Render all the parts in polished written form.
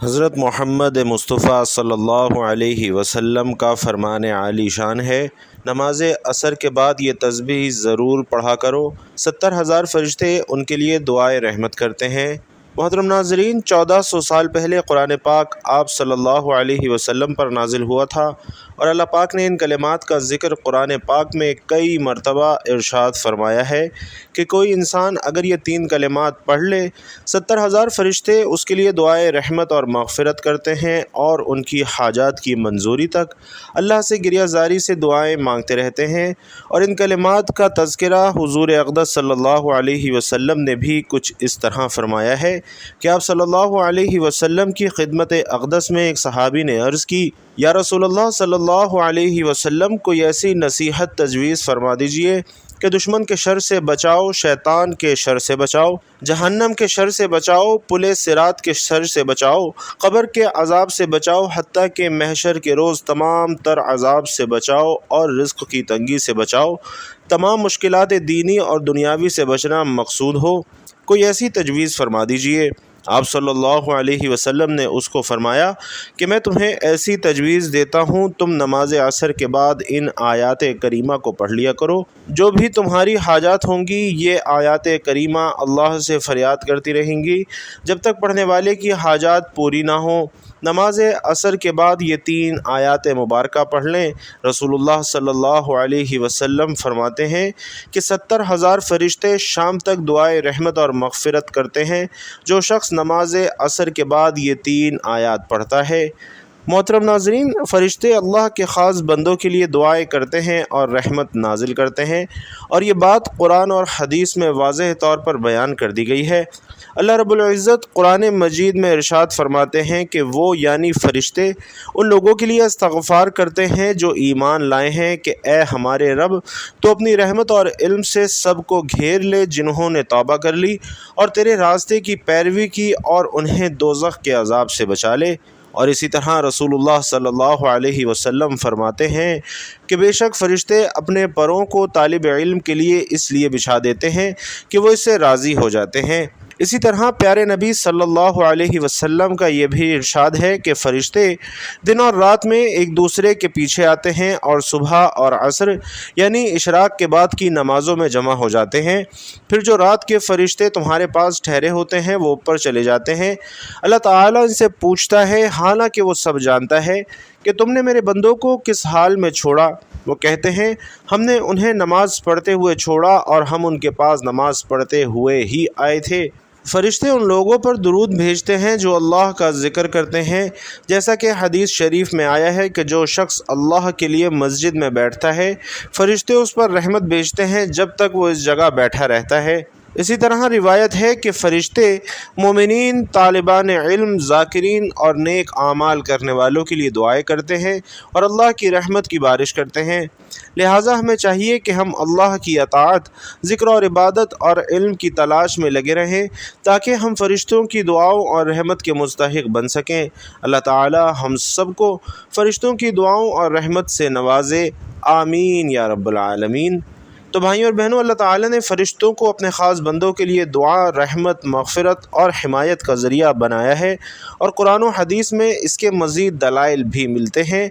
حضرت محمد مصطفیٰ صلی اللہ علیہ وسلم کا فرمان عالی شان ہے، نماز عصر کے بعد یہ تسبیح ضرور پڑھا کرو، 70,000 فرشتے ان کے لیے دعائے رحمت کرتے ہیں۔ محترم ناظرین، 1400 سال پہلے قرآن پاک آپ صلی اللہ علیہ وسلم پر نازل ہوا تھا، اور اللہ پاک نے ان کلمات کا ذکر قرآن پاک میں کئی مرتبہ ارشاد فرمایا ہے کہ کوئی انسان اگر یہ 3 کلمات پڑھ لے، 70,000 فرشتے اس کے لیے دعائے رحمت اور مغفرت کرتے ہیں، اور ان کی حاجات کی منظوری تک اللہ سے گریہ زاری سے دعائیں مانگتے رہتے ہیں۔ اور ان کلمات کا تذکرہ حضور اقدس صلی اللہ علیہ وسلم نے بھی کچھ اس طرح فرمایا ہے کہ آپ صلی اللہ علیہ وسلم کی خدمت اقدس میں ایک صحابی نے عرض کی، یا رسول اللہ صلی اللہ علیہ وسلم، کوئی ایسی نصیحت تجویز فرما دیجئے کہ دشمن کے شر سے بچاؤ، شیطان کے شر سے بچاؤ، جہنم کے شر سے بچاؤ، پل صراط کے شر سے بچاؤ، قبر کے عذاب سے بچاؤ، حتیٰ کہ محشر کے روز تمام تر عذاب سے بچاؤ، اور رزق کی تنگی سے بچاؤ، تمام مشکلات دینی اور دنیاوی سے بچنا مقصود ہو، کوئی ایسی تجویز فرما دیجئے۔ آپ صلی اللہ علیہ وسلم نے اس کو فرمایا کہ میں تمہیں ایسی تجویز دیتا ہوں، تم نماز عصر کے بعد ان آیات کریمہ کو پڑھ لیا کرو، جو بھی تمہاری حاجات ہوں گی یہ آیات کریمہ اللہ سے فریاد کرتی رہیں گی جب تک پڑھنے والے کی حاجات پوری نہ ہوں۔ نماز عصر کے بعد یہ 3 آیات مبارکہ پڑھ لیں۔ رسول اللہ صلی اللہ علیہ وسلم فرماتے ہیں کہ 70,000 فرشتے شام تک دعائے رحمت اور مغفرت کرتے ہیں جو شخص نماز عصر کے بعد یہ 3 آیات پڑھتا ہے۔ محترم ناظرین، فرشتے اللہ کے خاص بندوں کے لیے دعائیں کرتے ہیں اور رحمت نازل کرتے ہیں، اور یہ بات قرآن اور حدیث میں واضح طور پر بیان کر دی گئی ہے۔ اللہ رب العزت قرآن مجید میں ارشاد فرماتے ہیں کہ وہ یعنی فرشتے ان لوگوں کے لیے استغفار کرتے ہیں جو ایمان لائے ہیں کہ اے ہمارے رب، تو اپنی رحمت اور علم سے سب کو گھیر لے جنہوں نے توبہ کر لی اور تیرے راستے کی پیروی کی، اور انہیں دوزخ کے عذاب سے بچا لے۔ اور اسی طرح رسول اللہ صلی اللہ علیہ وسلم فرماتے ہیں کہ بے شک فرشتے اپنے پروں کو طالب علم کے لیے اس لیے بچھا دیتے ہیں کہ وہ اس سے راضی ہو جاتے ہیں۔ اسی طرح پیارے نبی صلی اللہ علیہ وسلم کا یہ بھی ارشاد ہے کہ فرشتے دن اور رات میں ایک دوسرے کے پیچھے آتے ہیں، اور صبح اور عصر یعنی اشراق کے بعد کی نمازوں میں جمع ہو جاتے ہیں۔ پھر جو رات کے فرشتے تمہارے پاس ٹھہرے ہوتے ہیں وہ اوپر چلے جاتے ہیں۔ اللہ تعالیٰ ان سے پوچھتا ہے، حالانکہ وہ سب جانتا ہے، کہ تم نے میرے بندوں کو کس حال میں چھوڑا؟ وہ کہتے ہیں، ہم نے انہیں نماز پڑھتے ہوئے چھوڑا، اور ہم ان کے پاس نماز پڑھتے ہوئے ہی آئے تھے۔ فرشتے ان لوگوں پر درود بھیجتے ہیں جو اللہ کا ذکر کرتے ہیں، جیسا کہ حدیث شریف میں آیا ہے کہ جو شخص اللہ کے لیے مسجد میں بیٹھتا ہے، فرشتے اس پر رحمت بھیجتے ہیں جب تک وہ اس جگہ بیٹھا رہتا ہے۔ اسی طرح روایت ہے کہ فرشتے مومنین، طالبان علم، ذاکرین اور نیک اعمال کرنے والوں کے لیے دعائیں کرتے ہیں اور اللہ کی رحمت کی بارش کرتے ہیں۔ لہٰذا ہمیں چاہیے کہ ہم اللہ کی اطاعت، ذکر اور عبادت اور علم کی تلاش میں لگے رہیں تاکہ ہم فرشتوں کی دعاؤں اور رحمت کے مستحق بن سکیں۔ اللہ تعالی ہم سب کو فرشتوں کی دعاؤں اور رحمت سے نوازے، آمین یا رب العالمین۔ تو بھائیوں اور بہنوں، اللہ تعالیٰ نے فرشتوں کو اپنے خاص بندوں کے لیے دعا، رحمت، مغفرت اور حمایت کا ذریعہ بنایا ہے، اور قرآن و حدیث میں اس کے مزید دلائل بھی ملتے ہیں۔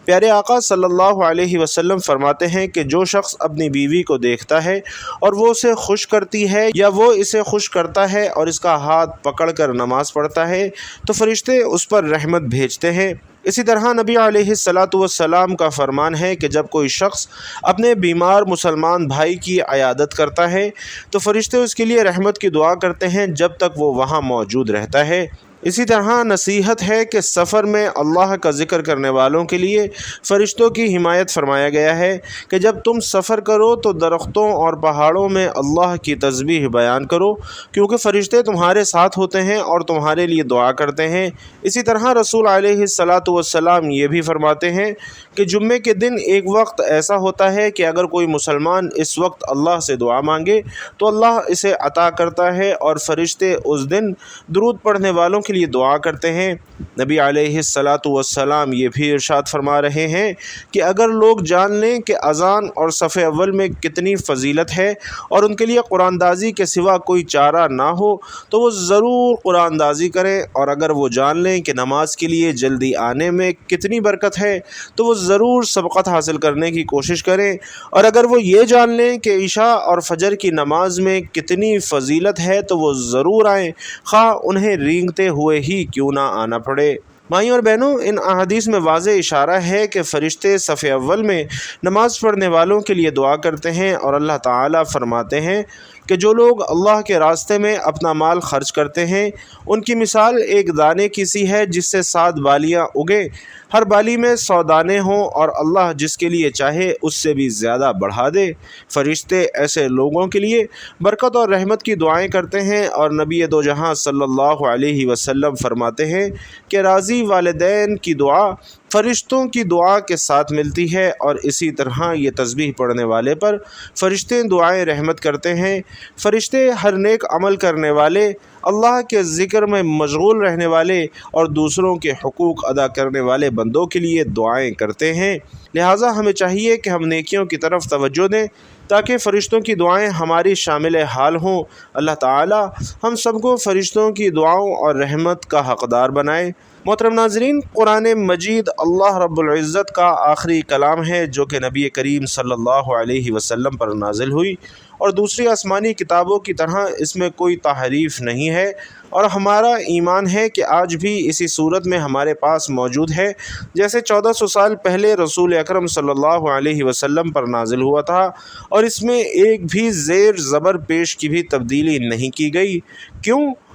پیارے آقا صلی اللہ علیہ وسلم فرماتے ہیں کہ جو شخص اپنی بیوی کو دیکھتا ہے اور وہ اسے خوش کرتی ہے یا وہ اسے خوش کرتا ہے اور اس کا ہاتھ پکڑ کر نماز پڑھتا ہے تو فرشتے اس پر رحمت بھیجتے ہیں۔ اسی طرح نبی علیہ الصلاۃ والسلام کا فرمان ہے کہ جب کوئی شخص اپنے بیمار مسلمان بھائی کی عیادت کرتا ہے تو فرشتے اس کے لیے رحمت کی دعا کرتے ہیں جب تک وہ وہاں موجود رہتا ہے۔ اسی طرح نصیحت ہے کہ سفر میں اللہ کا ذکر کرنے والوں کے لیے فرشتوں کی حمایت فرمایا گیا ہے کہ جب تم سفر کرو تو درختوں اور پہاڑوں میں اللہ کی تسبیح بیان کرو، کیونکہ فرشتے تمہارے ساتھ ہوتے ہیں اور تمہارے لیے دعا کرتے ہیں۔ اسی طرح رسول علیہ الصلاۃ والسلام یہ بھی فرماتے ہیں کہ جمعے کے دن ایک وقت ایسا ہوتا ہے کہ اگر کوئی مسلمان اس وقت اللہ سے دعا مانگے تو اللہ اسے عطا کرتا ہے، اور فرشتے اس دن درود پڑھنے والوں کے کے لیے دعا کرتے ہیں۔ نبی علیہ السلام یہ بھی ارشاد فرما رہے ہیں کہ اگر لوگ جان لیں کہ اذان اور صف اول میں کتنی فضیلت ہے اور ان کے لیے قرآن دازی کے سوا کوئی چارہ نہ ہو تو وہ ضرور قرآن دازی کریں، اور اگر وہ جان لیں کہ نماز کے لیے جلدی آنے میں کتنی برکت ہے تو وہ ضرور سبقت حاصل کرنے کی کوشش کریں، اور اگر وہ یہ جان لیں کہ عشاء اور فجر کی نماز میں کتنی فضیلت ہے تو وہ ضرور آئیں، خواہ انہیں رینگتے ہوئے ہی کیوں نہ آنا پڑے۔ بھائیوں اور بہنوں، ان احادیث میں واضح اشارہ ہے کہ فرشتے صف اول میں نماز پڑھنے والوں کے لیے دعا کرتے ہیں، اور اللہ تعالیٰ فرماتے ہیں کہ جو لوگ اللہ کے راستے میں اپنا مال خرچ کرتے ہیں ان کی مثال ایک دانے کی سی ہے جس سے 7 بالیاں اگے، ہر بالی میں 100 دانے ہوں، اور اللہ جس کے لیے چاہے اس سے بھی زیادہ بڑھا دے۔ فرشتے ایسے لوگوں کے لیے برکت اور رحمت کی دعائیں کرتے ہیں، اور نبی دو جہاں صلی اللہ علیہ وسلم فرماتے ہیں کہ راضی والدین کی دعا فرشتوں کی دعا کے ساتھ ملتی ہے، اور اسی طرح یہ تسبیح پڑھنے والے پر فرشتے دعائیں رحمت کرتے ہیں۔ فرشتے ہر نیک عمل کرنے والے، اللہ کے ذکر میں مشغول رہنے والے اور دوسروں کے حقوق ادا کرنے والے بندوں کے لیے دعائیں کرتے ہیں، لہٰذا ہمیں چاہیے کہ ہم نیکیوں کی طرف توجہ دیں تاکہ فرشتوں کی دعائیں ہماری شامل حال ہوں۔ اللہ تعالی ہم سب کو فرشتوں کی دعاؤں اور رحمت کا حقدار بنائے۔ محترم ناظرین، قرآن مجید اللہ رب العزت کا آخری کلام ہے جو کہ نبی کریم صلی اللہ علیہ وسلم پر نازل ہوئی، اور دوسری آسمانی کتابوں کی طرح اس میں کوئی تحریف نہیں ہے، اور ہمارا ایمان ہے کہ آج بھی اسی صورت میں ہمارے پاس موجود ہے جیسے 1400 سال پہلے رسول اکرم صلی اللہ علیہ وسلم پر نازل ہوا تھا، اور اس میں ایک بھی زیر زبر پیش کی بھی تبدیلی نہیں کی گئی۔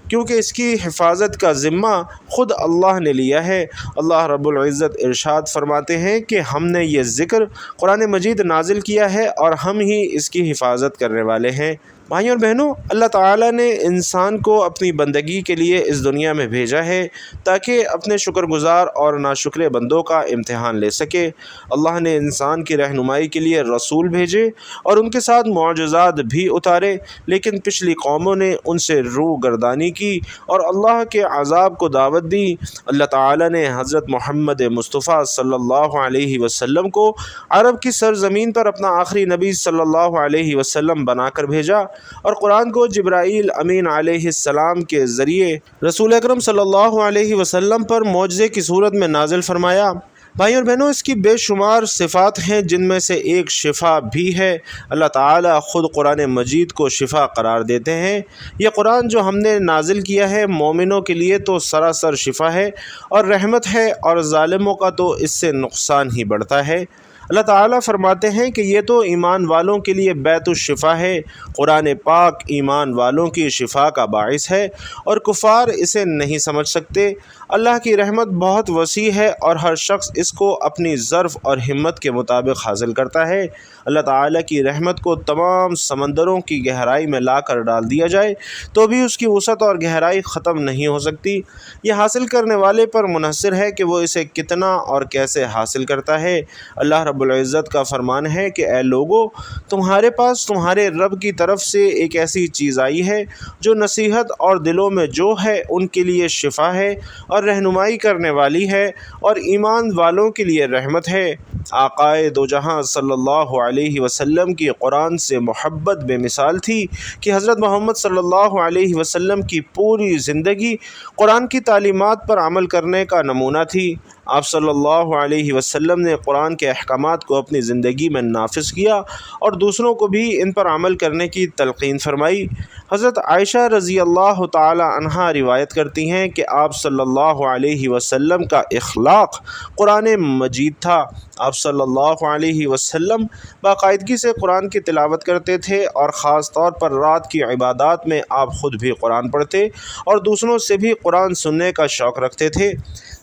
کیونکہ اس کی حفاظت کا ذمہ خود اللہ نے لیا ہے۔ اللہ رب العزت ارشاد فرماتے ہیں کہ ہم نے یہ ذکر قرآن مجید نازل کیا ہے اور ہم ہی اس کی حفاظت کرنے والے ہیں۔ بھائیوں اور بہنوں، اللہ تعالیٰ نے انسان کو اپنی بندگی کے لیے اس دنیا میں بھیجا ہے تاکہ اپنے شکر گزار اور ناشکر بندوں کا امتحان لے سکے۔ اللہ نے انسان کی رہنمائی کے لیے رسول بھیجے اور ان کے ساتھ معجزات بھی اتارے، لیکن پچھلی قوموں نے ان سے روح گردانی کی اور اللہ کے عذاب کو دعوت دی۔ اللہ تعالیٰ نے حضرت محمد مصطفیٰ صلی اللہ علیہ وسلم کو عرب کی سرزمین پر اپنا آخری نبی صلی اللہ علیہ وسلم بنا کر بھیجا، اور قرآن کو جبرائیل امین علیہ السلام کے ذریعے رسول اکرم صلی اللہ علیہ وسلم پر معجزے کی صورت میں نازل فرمایا۔ بھائیوں اور بہنوں، اس کی بے شمار صفات ہیں جن میں سے ایک شفا بھی ہے۔ اللہ تعالیٰ خود قرآن مجید کو شفا قرار دیتے ہیں۔ یہ قرآن جو ہم نے نازل کیا ہے مومنوں کے لیے تو سراسر شفا ہے اور رحمت ہے، اور ظالموں کا تو اس سے نقصان ہی بڑھتا ہے۔ اللہ تعالیٰ فرماتے ہیں کہ یہ تو ایمان والوں کے لیے بیت الشفا ہے۔ قرآن پاک ایمان والوں کی شفا کا باعث ہے اور کفار اسے نہیں سمجھ سکتے۔ اللہ کی رحمت بہت وسیع ہے اور ہر شخص اس کو اپنی ظرف اور ہمت کے مطابق حاصل کرتا ہے۔ اللہ تعالیٰ کی رحمت کو تمام سمندروں کی گہرائی میں لا کر ڈال دیا جائے تو بھی اس کی وسعت اور گہرائی ختم نہیں ہو سکتی۔ یہ حاصل کرنے والے پر منحصر ہے کہ وہ اسے کتنا اور کیسے حاصل کرتا ہے۔ اللہ رب العزت کا فرمان ہے کہ اے لوگو، تمہارے پاس تمہارے رب کی طرف سے ایک ایسی چیز آئی ہے جو نصیحت اور دلوں میں جو ہے ان کے لیے شفا ہے اور رہنمائی کرنے والی ہے اور ایمان والوں کے لیے رحمت ہے۔ آقائے دو جہاں صلی اللہ علیہ وسلم کی قرآن سے محبت بے مثال تھی کہ حضرت محمد صلی اللہ علیہ وسلم کی پوری زندگی قرآن کی تعلیمات پر عمل کرنے کا نمونہ تھی۔ آپ صلی اللہ علیہ وسلم نے قرآن کے احکامات کو اپنی زندگی میں نافذ کیا اور دوسروں کو بھی ان پر عمل کرنے کی تلقین فرمائی۔ حضرت عائشہ رضی اللہ تعالی عنہا روایت کرتی ہیں کہ آپ صلی اللہ علیہ وسلم کا اخلاق قرآن مجید تھا۔ آپ صلی اللہ علیہ وسلم باقاعدگی سے قرآن کی تلاوت کرتے تھے اور خاص طور پر رات کی عبادات میں آپ خود بھی قرآن پڑھتے اور دوسروں سے بھی قرآن سننے کا شوق رکھتے تھے۔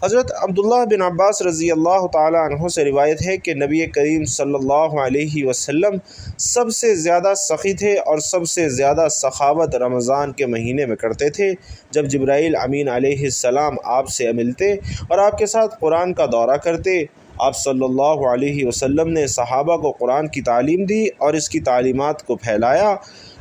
حضرت عبداللہ بن عباس رضی اللہ تعالی عنہ سے روایت ہے کہ نبی کریم صلی اللہ علیہ وسلم سب سے زیادہ سخی تھے اور سب سے زیادہ سخاوت رمضان کے مہینے میں کرتے تھے، جب جبرائیل امین علیہ السلام آپ سے ملتے اور آپ کے ساتھ قرآن کا دورہ کرتے۔ آپ صلی اللہ علیہ وسلم نے صحابہ کو قرآن کی تعلیم دی اور اس کی تعلیمات کو پھیلایا۔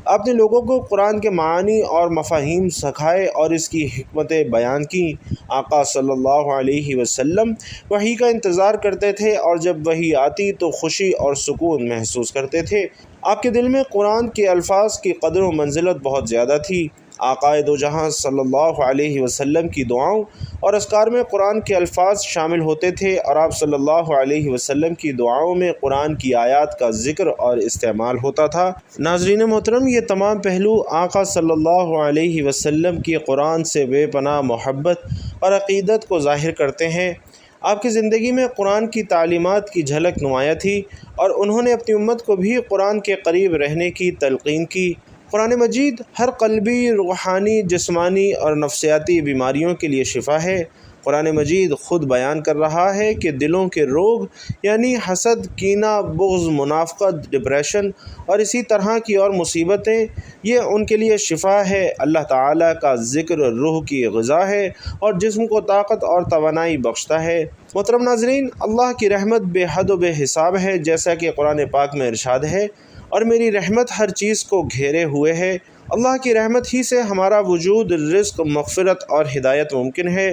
آپ نے لوگوں کو قرآن کے معانی اور مفاہیم سکھائے اور اس کی حکمتیں بیان کی۔ آقا صلی اللہ علیہ وسلم وحی کا انتظار کرتے تھے اور جب وحی آتی تو خوشی اور سکون محسوس کرتے تھے۔ آپ کے دل میں قرآن کے الفاظ کی قدر و منزلت بہت زیادہ تھی۔ آقائے دو جہاں صلی اللہ علیہ وسلم کی دعاؤں اور اذکار میں قرآن کے الفاظ شامل ہوتے تھے اور آپ صلی اللہ علیہ وسلم کی دعاؤں میں قرآن کی آیات کا ذکر اور استعمال ہوتا تھا۔ ناظرین محترم، یہ تمام پہلو آقا صلی اللہ علیہ وسلم کی قرآن سے بے پناہ محبت اور عقیدت کو ظاہر کرتے ہیں۔ آپ کی زندگی میں قرآن کی تعلیمات کی جھلک نمایاں تھی اور انہوں نے اپنی امت کو بھی قرآن کے قریب رہنے کی تلقین کی۔ قرآن مجید ہر قلبی، روحانی، جسمانی اور نفسیاتی بیماریوں کے لیے شفا ہے۔ قرآن مجید خود بیان کر رہا ہے کہ دلوں کے روگ یعنی حسد، کینہ، بغض، منافقت، ڈپریشن اور اسی طرح کی اور مصیبتیں، یہ ان کے لیے شفا ہے۔ اللہ تعالیٰ کا ذکر روح کی غذا ہے اور جسم کو طاقت اور توانائی بخشتا ہے۔ محترم ناظرین، اللہ کی رحمت بے حد و بے حساب ہے، جیسا کہ قرآن پاک میں ارشاد ہے، اور میری رحمت ہر چیز کو گھیرے ہوئے ہے۔ اللہ کی رحمت ہی سے ہمارا وجود، رزق، مغفرت اور ہدایت ممکن ہے۔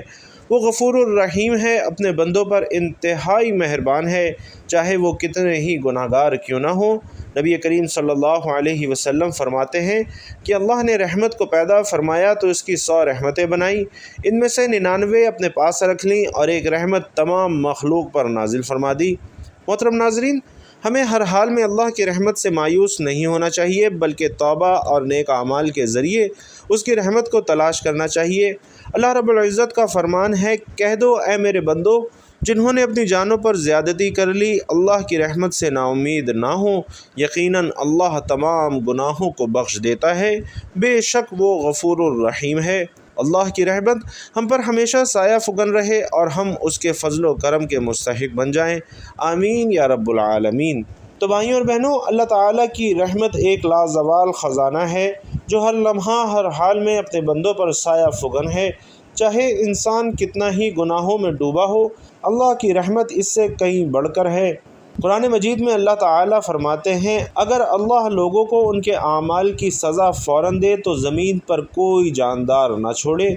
وہ غفور الرحیم ہے، اپنے بندوں پر انتہائی مہربان ہے، چاہے وہ کتنے ہی گناہ گار کیوں نہ ہوں۔ نبی کریم صلی اللہ علیہ وسلم فرماتے ہیں کہ اللہ نے رحمت کو پیدا فرمایا تو اس کی 100 رحمتیں بنائیں، ان میں سے 99 اپنے پاس رکھ لیں اور ایک رحمت تمام مخلوق پر نازل فرما دی۔ محترم ناظرین، ہمیں ہر حال میں اللہ کی رحمت سے مایوس نہیں ہونا چاہیے، بلکہ توبہ اور نیک اعمال کے ذریعے اس کی رحمت کو تلاش کرنا چاہیے۔ اللہ رب العزت کا فرمان ہے، کہہ دو اے میرے بندو، جنہوں نے اپنی جانوں پر زیادتی کر لی، اللہ کی رحمت سے نا امید نہ ہوں، یقیناً اللہ تمام گناہوں کو بخش دیتا ہے، بے شک وہ غفور الرحیم ہے۔ اللہ کی رحمت ہم پر ہمیشہ سایہ فگن رہے اور ہم اس کے فضل و کرم کے مستحق بن جائیں، آمین یا رب العالمین۔ تو بھائیوں اور بہنوں، اللہ تعالیٰ کی رحمت ایک لازوال خزانہ ہے جو ہر لمحہ ہر حال میں اپنے بندوں پر سایہ فگن ہے، چاہے انسان کتنا ہی گناہوں میں ڈوبا ہو، اللہ کی رحمت اس سے کہیں بڑھ کر ہے۔ قرآن مجید میں اللہ تعالیٰ فرماتے ہیں، اگر اللہ لوگوں کو ان کے اعمال کی سزا فوراً دے تو زمین پر کوئی جاندار نہ چھوڑے،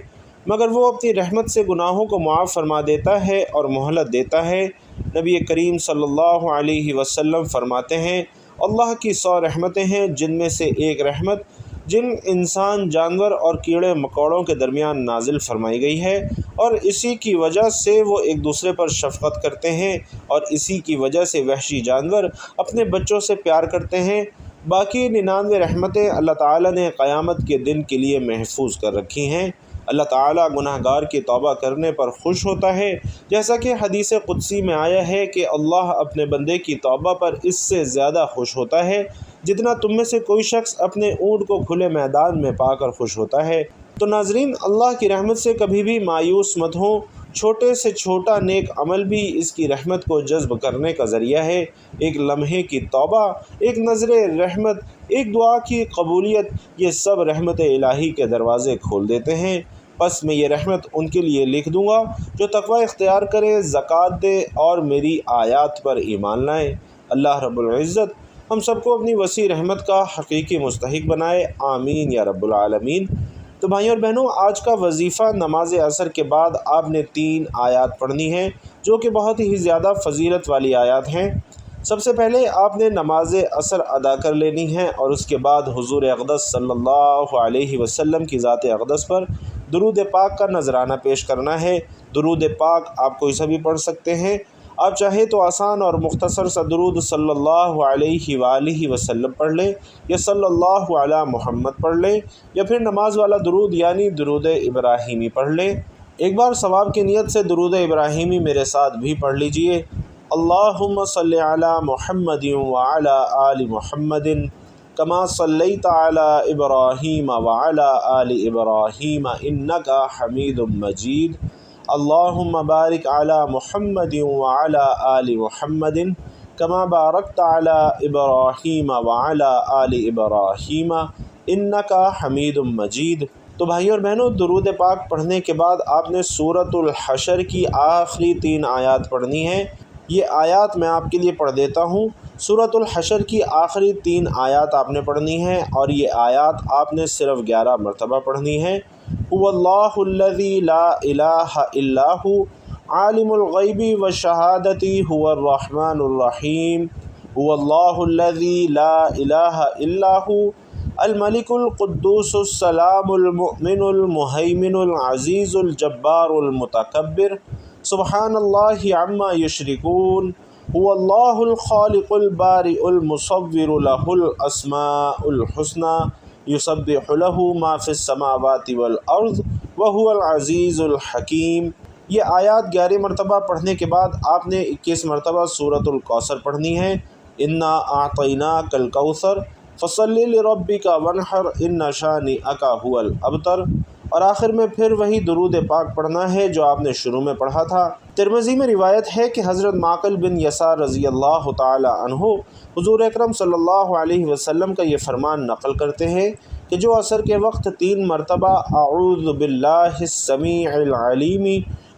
مگر وہ اپنی رحمت سے گناہوں کو معاف فرما دیتا ہے اور مہلت دیتا ہے۔ نبی کریم صلی اللہ علیہ وسلم فرماتے ہیں، اللہ کی 100 رحمتیں ہیں، جن میں سے ایک رحمت جن انسان، جانور اور کیڑے مکوڑوں کے درمیان نازل فرمائی گئی ہے، اور اسی کی وجہ سے وہ ایک دوسرے پر شفقت کرتے ہیں اور اسی کی وجہ سے وحشی جانور اپنے بچوں سے پیار کرتے ہیں۔ باقی 99 رحمتیں اللہ تعالیٰ نے قیامت کے دن کے لیے محفوظ کر رکھی ہیں۔ اللہ تعالیٰ گناہ گار کی توبہ کرنے پر خوش ہوتا ہے، جیسا کہ حدیث قدسی میں آیا ہے کہ اللہ اپنے بندے کی توبہ پر اس سے زیادہ خوش ہوتا ہے جتنا تم میں سے کوئی شخص اپنے اونٹ کو کھلے میدان میں پا کر خوش ہوتا ہے۔ تو ناظرین، اللہ کی رحمت سے کبھی بھی مایوس مت ہوں، چھوٹے سے چھوٹا نیک عمل بھی اس کی رحمت کو جذب کرنے کا ذریعہ ہے۔ ایک لمحے کی توبہ، ایک نظر رحمت، ایک دعا کی قبولیت، یہ سب رحمت الہی کے دروازے کھول دیتے ہیں۔ پس میں یہ رحمت ان کے لیے لکھ دوں گا جو تقوی اختیار کرے، زکوٰۃ دے اور میری آیات پر ایمان لائیں۔ اللہ رب العزت ہم سب کو اپنی وسیع رحمت کا حقیقی مستحق بنائے، آمین یا رب العالمین۔ تو بھائیوں اور بہنوں، آج کا وظیفہ نماز عصر کے بعد آپ نے 3 آیات پڑھنی ہیں جو کہ بہت ہی زیادہ فضیلت والی آیات ہیں۔ سب سے پہلے آپ نے نماز عصر ادا کر لینی ہے اور اس کے بعد حضور اقدس صلی اللہ علیہ وسلم کی ذات اقدس پر درود پاک کا نذرانہ پیش کرنا ہے۔ درود پاک آپ کوئی سا بھی پڑھ سکتے ہیں، آپ چاہے تو آسان اور مختصر سا درود صلی اللہ علیہ وآلہ وسلم پڑھ لیں، یا صلی اللہ علی محمد پڑھ لیں، یا پھر نماز والا درود یعنی درود ابراہیمی پڑھ لیں۔ ایک بار ثواب کی نیت سے درود ابراہیمی میرے ساتھ بھی پڑھ لیجئے۔ اللہم صلی علی محمد وعلی آل محمد کما صلیت علی ابراہیم وعلی آل ابراہیم انک حمید مجید۔ اللہم بارک علی محمد وعلی آل محمد کما بارکت علی ابراہیم وعلی آل ابراہیم انک حمید مجید۔ تو بھائیوں اور بہنوں، درود پاک پڑھنے کے بعد آپ نے سورۃ الحشر کی آخری 3 آیات پڑھنی ہیں۔ یہ آیات میں آپ کے لیے پڑھ دیتا ہوں۔ سورۃ الحشر کی آخری 3 آیات آپ نے پڑھنی ہیں، اور یہ آیات آپ نے صرف 11 مرتبہ پڑھنی ہیں۔ هو اللہ الذی لا الہ الا هو عالم الغیب والشہادۃ هو الرحمن الرحیم۔ هو اللہ الذی لا الہ الا هو الملک القدوس السلام المؤمن المہیمن العزیز الجبار المتکبر سبحان اللہ عما یشرکون۔ هو اللہ الخالق البارئ المصور له الاسماء الحسنى یسبح له ما فی السماوات والارض وهو العزیز الحکیم۔ یہ آیات 11 مرتبہ پڑھنے کے بعد آپ نے 21 مرتبہ سورۃ الکوثر پڑھنی ہے۔ انا اعطیناک الکوثر فصل لربک وانحر ان شانئک هو الابتر، اور آخر میں پھر وہی درود پاک پڑھنا ہے جو آپ نے شروع میں پڑھا تھا۔ ترمذی میں روایت ہے کہ حضرت معقل بن یسار رضی اللہ تعالی عنہ حضور اکرم صلی اللہ علیہ وسلم کا یہ فرمان نقل کرتے ہیں کہ جو عصر کے وقت 3 مرتبہ اعوذ باللہ السمیع العلیم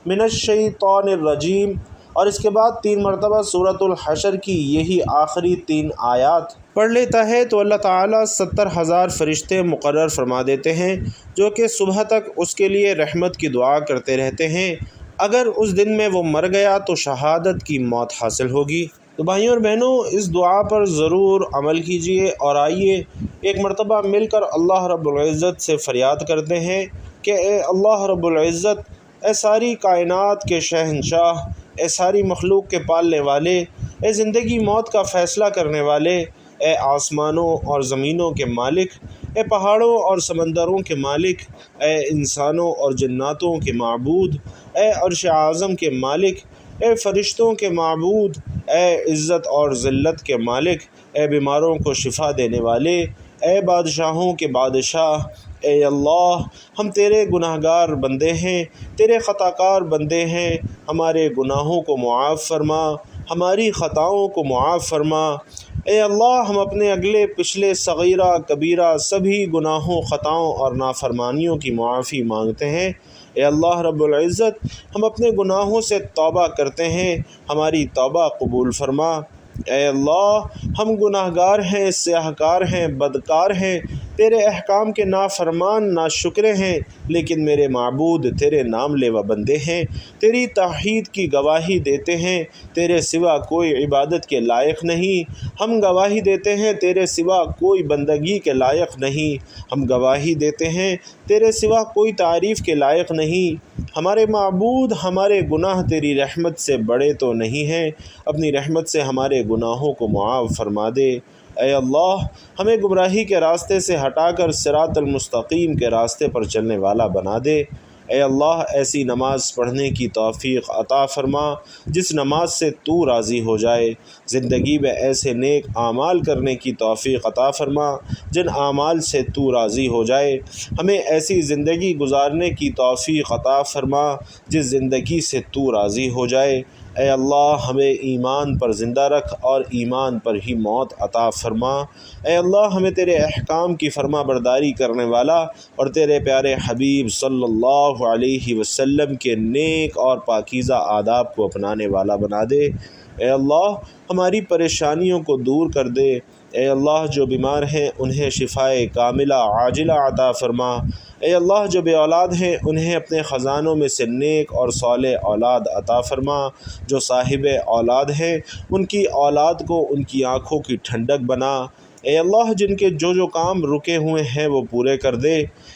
من الشیطان الرجیم اور اس کے بعد 3 مرتبہ سورۃ الحشر کی یہی آخری 3 آیات پڑھ لیتا ہے تو اللہ تعالیٰ 70,000 فرشتے مقرر فرما دیتے ہیں جو کہ صبح تک اس کے لیے رحمت کی دعا کرتے رہتے ہیں۔ اگر اس دن میں وہ مر گیا تو شہادت کی موت حاصل ہوگی۔ تو بھائیوں اور بہنوں، اس دعا پر ضرور عمل کیجیے، اور آئیے ایک مرتبہ مل کر اللہ رب العزت سے فریاد کرتے ہیں کہ اے اللہ رب العزت، اے ساری کائنات کے شہنشاہ، اے ساری مخلوق کے پالنے والے، اے زندگی موت کا فیصلہ کرنے والے، اے آسمانوں اور زمینوں کے مالک، اے پہاڑوں اور سمندروں کے مالک، اے انسانوں اور جناتوں کے معبود، اے عرش اعظم کے مالک، اے فرشتوں کے معبود، اے عزت اور ذلت کے مالک، اے بیماروں کو شفا دینے والے، اے بادشاہوں کے بادشاہ، اے اللہ، ہم تیرے گناہ گار بندے ہیں، تیرے خطا کار بندے ہیں، ہمارے گناہوں کو معاف فرما، ہماری خطاؤں کو معاف فرما۔ اے اللہ، ہم اپنے اگلے پچھلے صغیرہ کبیرہ سبھی گناہوں، خطاؤں اور نافرمانیوں کی معافی مانگتے ہیں۔ اے اللہ رب العزت، ہم اپنے گناہوں سے توبہ کرتے ہیں، ہماری توبہ قبول فرما۔ اے اللہ، ہم گناہ گار ہیں، سیاہ کار ہیں، بدکار ہیں، تیرے احکام کے نافرمان ناشکرے ہیں، لیکن میرے معبود تیرے نام لیوا بندے ہیں، تیری توحید کی گواہی دیتے ہیں، تیرے سوا کوئی عبادت کے لائق نہیں۔ ہم گواہی دیتے ہیں تیرے سوا کوئی بندگی کے لائق نہیں، ہم گواہی دیتے ہیں تیرے سوا کوئی تعریف کے لائق نہیں۔ ہمارے معبود، ہمارے گناہ تیری رحمت سے بڑے تو نہیں ہیں، اپنی رحمت سے ہمارے گناہوں کو معاف فرما دے۔ اے اللہ، ہمیں گمراہی کے راستے سے ہٹا کر صراط المستقیم کے راستے پر چلنے والا بنا دے۔ اے اللہ، ایسی نماز پڑھنے کی توفیق عطا فرما جس نماز سے تو راضی ہو جائے، زندگی میں ایسے نیک اعمال کرنے کی توفیق عطا فرما جن اعمال سے تو راضی ہو جائے، ہمیں ایسی زندگی گزارنے کی توفیق عطا فرما جس زندگی سے تو راضی ہو جائے۔ اے اللہ، ہمیں ایمان پر زندہ رکھ اور ایمان پر ہی موت عطا فرما۔ اے اللہ، ہمیں تیرے احکام کی فرما برداری کرنے والا اور تیرے پیارے حبیب صلی اللہ علیہ وسلم کے نیک اور پاکیزہ آداب کو اپنانے والا بنا دے۔ اے اللہ، ہماری پریشانیوں کو دور کر دے۔ اے اللہ، جو بیمار ہیں انہیں شفائے کاملہ عاجلہ عطا فرما۔ اے اللہ، جو بے اولاد ہیں انہیں اپنے خزانوں میں سے نیک اور صالح اولاد عطا فرما۔ جو صاحب اولاد ہیں ان کی اولاد کو ان کی آنکھوں کی ٹھنڈک بنا۔ اے اللہ، جن کے جو کام رکے ہوئے ہیں وہ پورے کر دے۔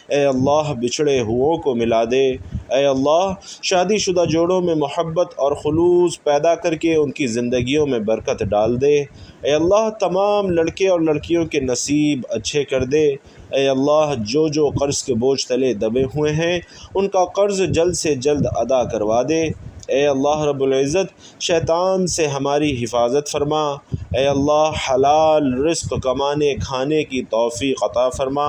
اے اللہ، بچھڑے ہوئوں کو ملا دے۔ اے اللہ، شادی شدہ جوڑوں میں محبت اور خلوص پیدا کر کے ان کی زندگیوں میں برکت ڈال دے۔ اے اللہ، تمام لڑکے اور لڑکیوں کے نصیب اچھے کر دے۔ اے اللہ، جو قرض کے بوجھ تلے دبے ہوئے ہیں ان کا قرض جلد سے جلد ادا کروا دے۔ اے اللہ رب العزت، شیطان سے ہماری حفاظت فرما۔ اے اللہ، حلال رزق کمانے کھانے کی توفیق عطا فرما۔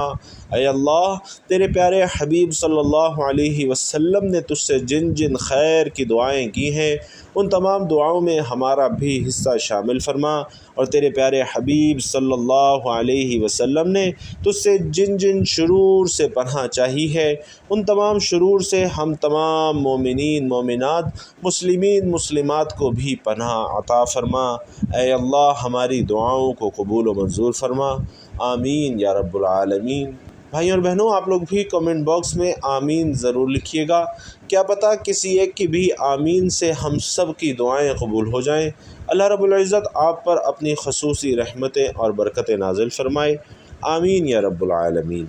اے اللہ، تیرے پیارے حبیب صلی اللہ علیہ وسلم نے تجھ سے جن جن خیر کی دعائیں کی ہیں ان تمام دعاؤں میں ہمارا بھی حصہ شامل فرما، اور تیرے پیارے حبیب صلی اللہ علیہ وسلم نے تجھ سے جن جن شرور سے پناہ چاہی ہے ان تمام شرور سے ہم تمام مومنین مومنات مسلمین مسلمات کو بھی پناہ عطا فرما۔ اے اللہ ہماری دعاؤں کو قبول و منظور فرما، آمین یا رب العالمین۔ بھائیوں اور بہنوں، آپ لوگ بھی کمنٹ باکس میں آمین ضرور لکھیے گا، کیا پتہ کسی ایک کی بھی آمین سے ہم سب کی دعائیں قبول ہو جائیں۔ اللہ رب العزت آپ پر اپنی خصوصی رحمتیں اور برکتیں نازل فرمائے، آمین یا رب العالمین۔